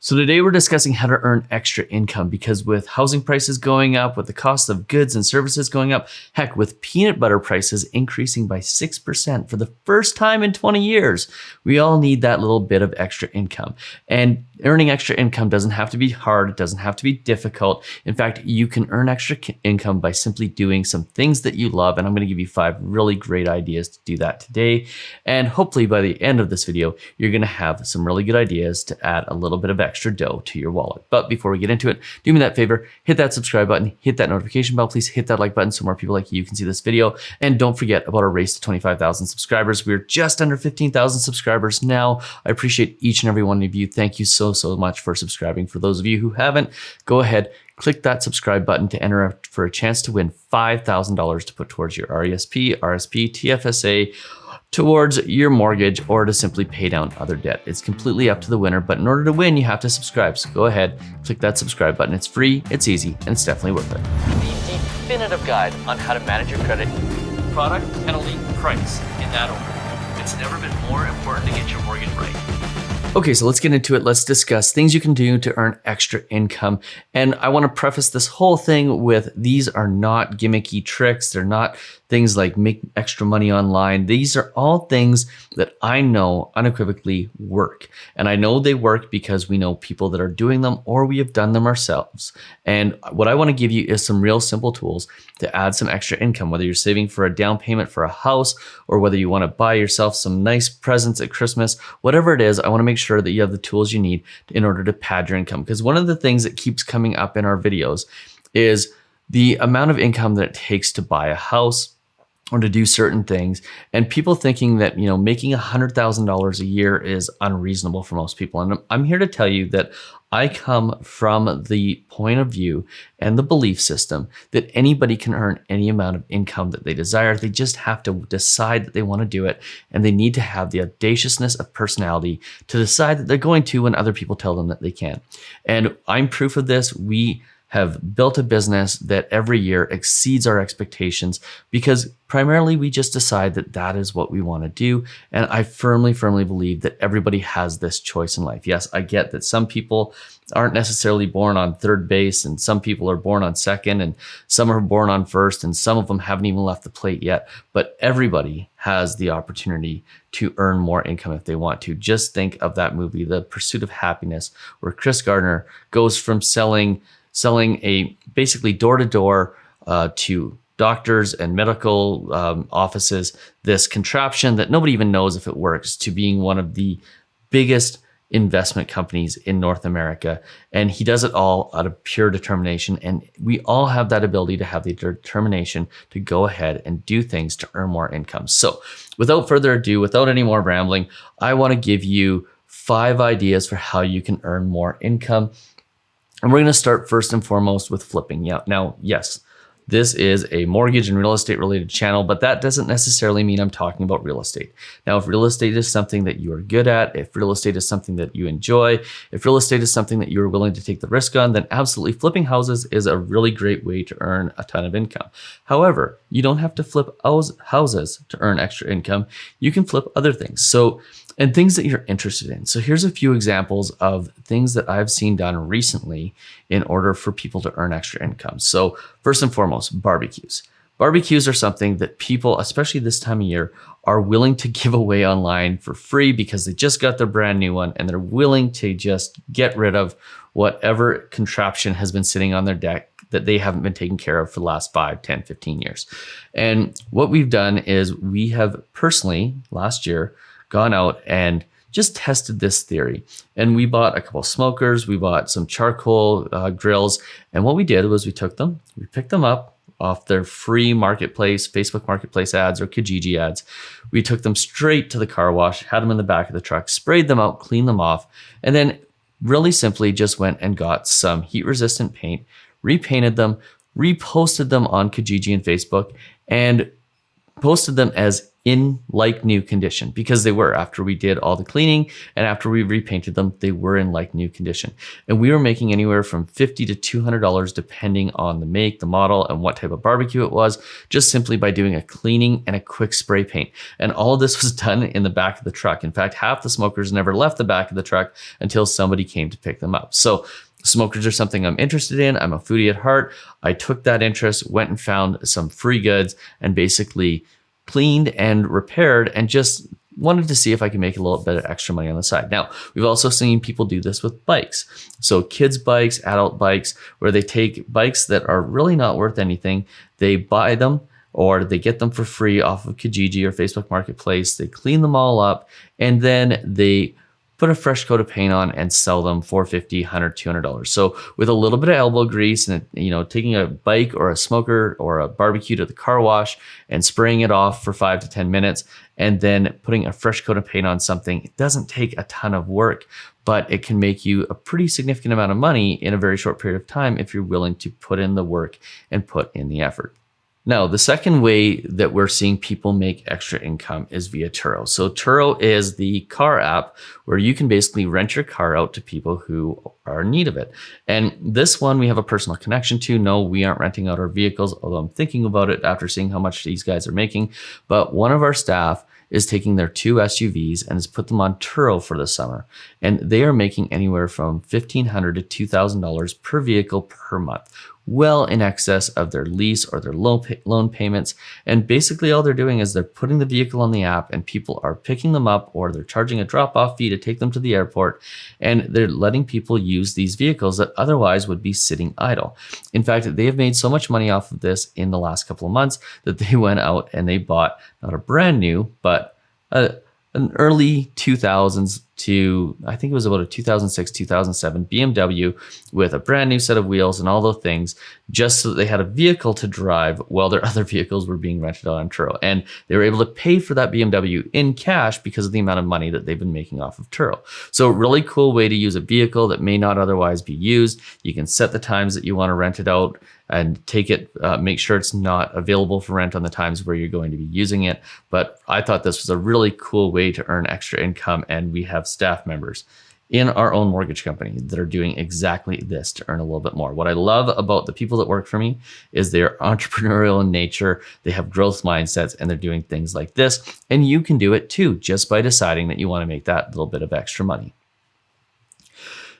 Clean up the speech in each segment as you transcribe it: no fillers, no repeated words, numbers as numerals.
So today we're discussing how to earn extra income because with housing prices going up, with the cost of goods and services going up, heck, with peanut butter prices increasing by 6% for the first time in 20 years, we all need that little bit of extra income. And earning extra income doesn't have to be hard. It doesn't have to be difficult. In fact, you can earn extra income by simply doing some things that you love. And I'm going to give you 5 really great ideas to do that today. And hopefully by the end of this video, you're going to have some really good ideas to add a little bit of extra dough to your wallet. But before we get into it, do me that favor, hit that subscribe button, hit that notification bell, please hit that like button so more people like you can see this video. And don't forget about our race to 25,000 subscribers. We're just under 15,000 subscribers now. I appreciate each and every one of you. Thank you so much for subscribing. For those of you who haven't, go ahead, click that subscribe button to enter for a chance to win $5,000 to put towards your RESP, RSP, TFSA, towards your mortgage, or to simply pay down other debt. It's completely up to the winner, but in order to win, you have to subscribe. So go ahead, click that subscribe button. It's free, it's easy, and it's definitely worth it. The definitive guide on how to manage your credit, product, penalty, price, in that order. It's never been more important to get your mortgage right. Okay, so let's get into it. Let's discuss things you can do to earn extra income. And I want to preface this whole thing with these are not gimmicky tricks. They're not things like make extra money online. These are all things that I know unequivocally work. And I know they work because we know people that are doing them or we have done them ourselves. And what I want to give you is some real simple tools to add some extra income, whether you're saving for a down payment for a house or whether you want to buy yourself some nice presents at Christmas, whatever it is, I want to make sure that you have the tools you need in order to pad your income. Because one of the things that keeps coming up in our videos is the amount of income that it takes to buy a house or to do certain things, and people thinking that, you know, making $100,000 a year is unreasonable for most people. And I'm here to tell you that I come from the point of view and the belief system that anybody can earn any amount of income that they desire. They just have to decide that they want to do it, and they need to have the audaciousness of personality to decide that they're going to when other people tell them that they can. And I'm proof of this. We have built a business that every year exceeds our expectations because primarily we just decide that that is what we want to do. And I firmly believe that everybody has this choice in life. Yes, I get that some people aren't necessarily born on third base and some people are born on second and some are born on first and some of them haven't even left the plate yet. But everybody has the opportunity to earn more income if they want to. Just think of that movie, The Pursuit of Happiness, where Chris Gardner goes from selling a basically door-to-door to doctors and medical offices, this contraption that nobody even knows if it works, to being one of the biggest investment companies in North America. And he does it all out of pure determination. And we all have that ability to have the determination to go ahead and do things to earn more income. So without further ado, without any more rambling, I want to give you 5 ideas for how you can earn more income. And we're going to start first and foremost with flipping. Yeah. Now, yes, this is a mortgage and real estate related channel, but that doesn't necessarily mean I'm talking about real estate. Now, if real estate is something that you are good at, if real estate is something that you enjoy, if real estate is something that you're willing to take the risk on, then absolutely flipping houses is a really great way to earn a ton of income. However, you don't have to flip houses to earn extra income. You can flip other things. And things that you're interested in. So here's a few examples of things that I've seen done recently in order for people to earn extra income. So first and foremost, barbecues. Barbecues are something that people, especially this time of year, are willing to give away online for free because they just got their brand new one and they're willing to just get rid of whatever contraption has been sitting on their deck that they haven't been taking care of for the last 5, 10, 15 years. And what we've done is we have personally, last year, gone out and just tested this theory. And we bought a couple smokers, we bought some charcoal grills. And what we did was we took them, we picked them up off their free marketplace, Facebook Marketplace ads or Kijiji ads. We took them straight to the car wash, had them in the back of the truck, sprayed them out, cleaned them off, and then really simply just went and got some heat resistant paint, repainted them, reposted them on Kijiji and Facebook, and posted them as in like new condition, because they were, after we did all the cleaning and after we repainted them, they were in like new condition. And we were making anywhere from $50 to $200 depending on the make, the model, and what type of barbecue it was, just simply by doing a cleaning and a quick spray paint. And all of this was done in the back of the truck. In fact, half the smokers never left the back of the truck until somebody came to pick them up. So smokers are something I'm interested in. I'm a foodie at heart. I took that interest, went and found some free goods, and basically cleaned and repaired, and just wanted to see if I could make a little bit of extra money on the side. Now, we've also seen people do this with bikes. So kids' bikes, adult bikes, where they take bikes that are really not worth anything, they buy them, or they get them for free off of Kijiji or Facebook Marketplace. They clean them all up, and then they put a fresh coat of paint on and sell them for $50, $100, $200. So with a little bit of elbow grease and, taking a bike or a smoker or a barbecue to the car wash and spraying it off for 5 to 10 minutes, and then putting a fresh coat of paint on something, it doesn't take a ton of work, but it can make you a pretty significant amount of money in a very short period of time if you're willing to put in the work and put in the effort. Now, the second way that we're seeing people make extra income is via Turo. So Turo is the car app where you can basically rent your car out to people who are in need of it. And this one we have a personal connection to. No, we aren't renting out our vehicles, although I'm thinking about it after seeing how much these guys are making. But one of our staff is taking their 2 SUVs and has put them on Turo for the summer. And they are making anywhere from $1,500 to $2,000 per vehicle per month, well in excess of their lease or their loan payments. And basically all they're doing is they're putting the vehicle on the app, and people are picking them up, or they're charging a drop-off fee to take them to the airport, and they're letting people use these vehicles that otherwise would be sitting idle. In fact, they have made so much money off of this in the last couple of months that they went out and they bought not a brand new, but an early 2000s to, I think it was about a 2006, 2007 BMW with a brand new set of wheels and all those things, just so that they had a vehicle to drive while their other vehicles were being rented out on Turo. And they were able to pay for that BMW in cash because of the amount of money that they've been making off of Turo. So a really cool way to use a vehicle that may not otherwise be used. You can set the times that you want to rent it out and take it, make sure it's not available for rent on the times where you're going to be using it. But I thought this was a really cool way to earn extra income, and we have staff members in our own mortgage company that are doing exactly this to earn a little bit more. What I love about the people that work for me is they're entrepreneurial in nature, they have growth mindsets, and they're doing things like this. And you can do it too, just by deciding that you want to make that little bit of extra money.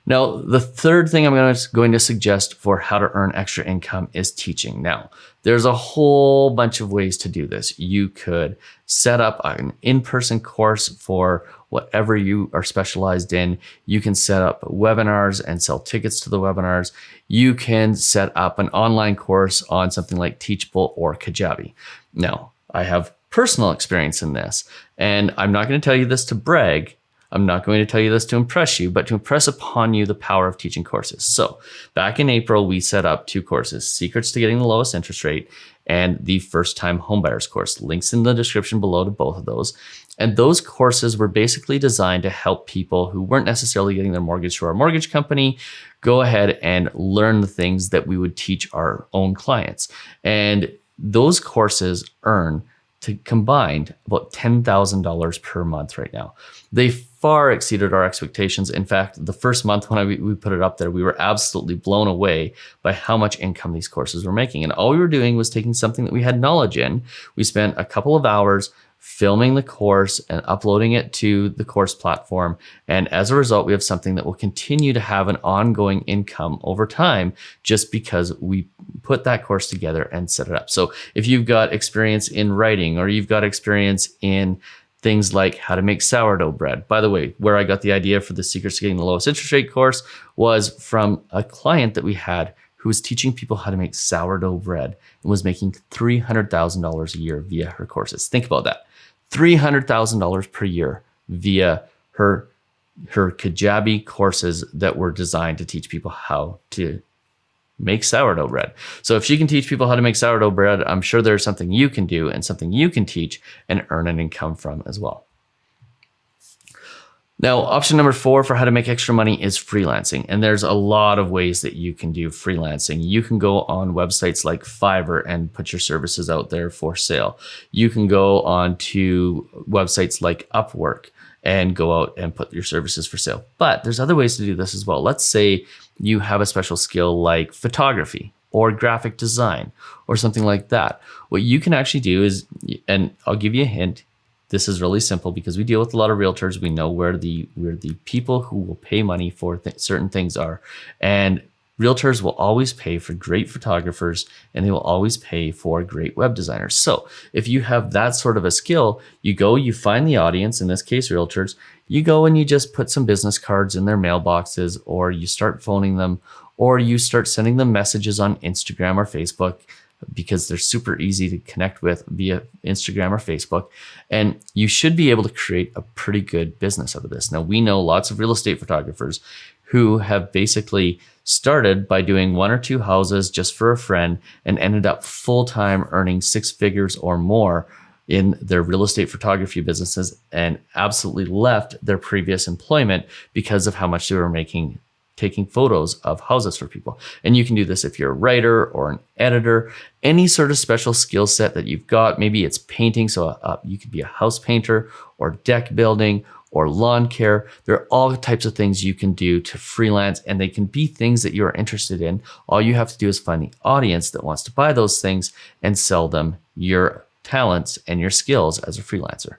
Now, the third thing I'm going to suggest for how to earn extra income is teaching. Now, there's a whole bunch of ways to do this. You could set up an in-person course for whatever you are specialized in. You can set up webinars and sell tickets to the webinars. You can set up an online course on something like Teachable or Kajabi. Now, I have personal experience in this, and I'm not going to tell you this to brag. I'm not going to tell you this to impress you, but to impress upon you the power of teaching courses. So back in April, we set up 2 courses, Secrets to Getting the Lowest Interest Rate and the First Time Homebuyers course. Links in the description below to both of those. And those courses were basically designed to help people who weren't necessarily getting their mortgage through our mortgage company go ahead and learn the things that we would teach our own clients. And those courses earn combined about $10,000 per month right now. They far exceeded our expectations. In fact, the first month when we put it up there, we were absolutely blown away by how much income these courses were making. And all we were doing was taking something that we had knowledge in. We spent a couple of hours filming the course and uploading it to the course platform. And as a result, we have something that will continue to have an ongoing income over time just because we put that course together and set it up. So if you've got experience in writing, or you've got experience in things like how to make sourdough bread. By the way, where I got the idea for the Secrets to Getting the Lowest Interest Rate course was from a client that we had who was teaching people how to make sourdough bread and was making $300,000 a year via her courses. Think about that. $300,000 per year via her Kajabi courses that were designed to teach people how to make sourdough bread. So if she can teach people how to make sourdough bread, I'm sure there's something you can do and something you can teach and earn an income from as well. Now, option number 4 for how to make extra money is freelancing. And there's a lot of ways that you can do freelancing. You can go on websites like Fiverr and put your services out there for sale. You can go on to websites like Upwork and go out and put your services for sale. But there's other ways to do this as well. Let's say you have a special skill like photography or graphic design or something like that. What you can actually do is, and I'll give you a hint, this is really simple because we deal with a lot of realtors. We know where the people who will pay money for certain things are. And realtors will always pay for great photographers and they will always pay for great web designers. So if you have that sort of a skill, you go, you find the audience, in this case, realtors, you go and you just put some business cards in their mailboxes, or you start phoning them, or you start sending them messages on Instagram or Facebook, because they're super easy to connect with via Instagram or Facebook. And you should be able to create a pretty good business out of this. Now, we know lots of real estate photographers who have basically started by doing 1 or 2 houses just for a friend and ended up full-time earning 6 figures or more in their real estate photography businesses and absolutely left their previous employment because of how much they were making taking photos of houses for people. And you can do this if you're a writer or an editor, any sort of special skill set that you've got. Maybe it's painting, so you could be a house painter or deck building or lawn care. There are all types of things you can do to freelance, and they can be things that you're interested in. All you have to do is find the audience that wants to buy those things and sell them your talents and your skills as a freelancer.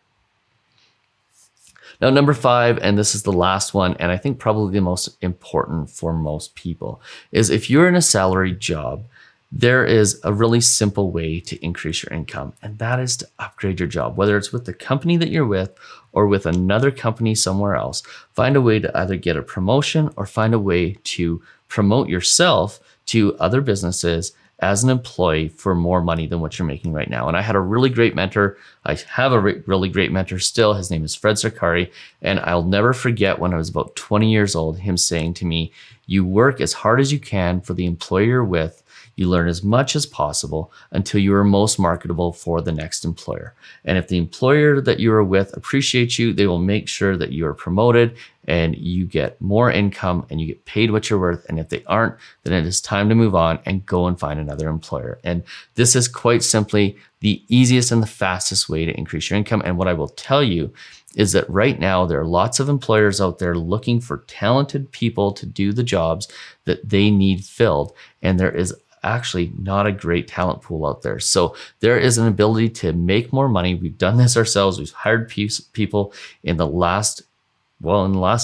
Now, number 5, and this is the last one, and I think probably the most important for most people, is if you're in a salaried job, there is a really simple way to increase your income, and that is to upgrade your job, whether it's with the company that you're with or with another company somewhere else. Find a way to either get a promotion or find a way to promote yourself to other businesses as an employee for more money than what you're making right now. And I had a really great mentor. I have a really great mentor still. His name is Fred Sarkari. And I'll never forget when I was about 20 years old, him saying to me, you work as hard as you can for the employer you're with. You learn as much as possible until you are most marketable for the next employer. And if the employer that you are with appreciates you, they will make sure that you are promoted and you get more income and you get paid what you're worth. And if they aren't, then it is time to move on and go and find another employer. And this is quite simply the easiest and the fastest way to increase your income. And what I will tell you is that right now there are lots of employers out there looking for talented people to do the jobs that they need filled. And there is actually not a great talent pool out there. So there is an ability to make more money. We've done this ourselves. We've hired people in the last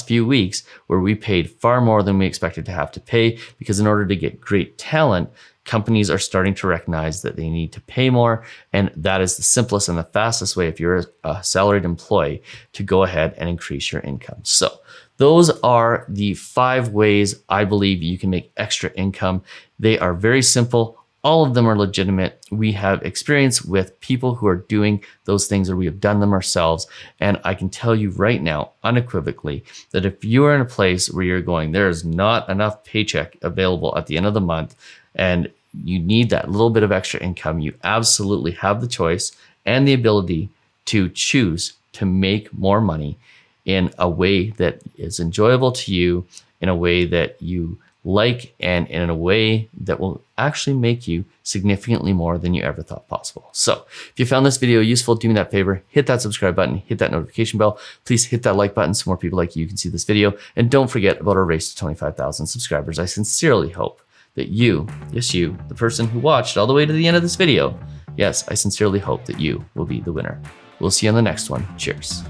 few weeks where we paid far more than we expected to have to pay, because in order to get great talent, companies are starting to recognize that they need to pay more. And that is the simplest and the fastest way, if you're a salaried employee, to go ahead and increase your income. So those are the 5 ways I believe you can make extra income. They are very simple. All of them are legitimate. We have experience with people who are doing those things, or we have done them ourselves. And I can tell you right now, unequivocally, that if you are in a place where you're going, there is not enough paycheck available at the end of the month, and you need that little bit of extra income, you absolutely have the choice and the ability to choose to make more money in a way that is enjoyable to you, in a way that you like, and in a way that will actually make you significantly more than you ever thought possible. So if you found this video useful, do me that favor, hit that subscribe button, hit that notification bell. Please hit that like button so more people like you can see this video. And don't forget about our race to 25,000 subscribers. I sincerely hope that you, yes you, the person who watched all the way to the end of this video, yes, I sincerely hope that you will be the winner. We'll see you on the next one. Cheers.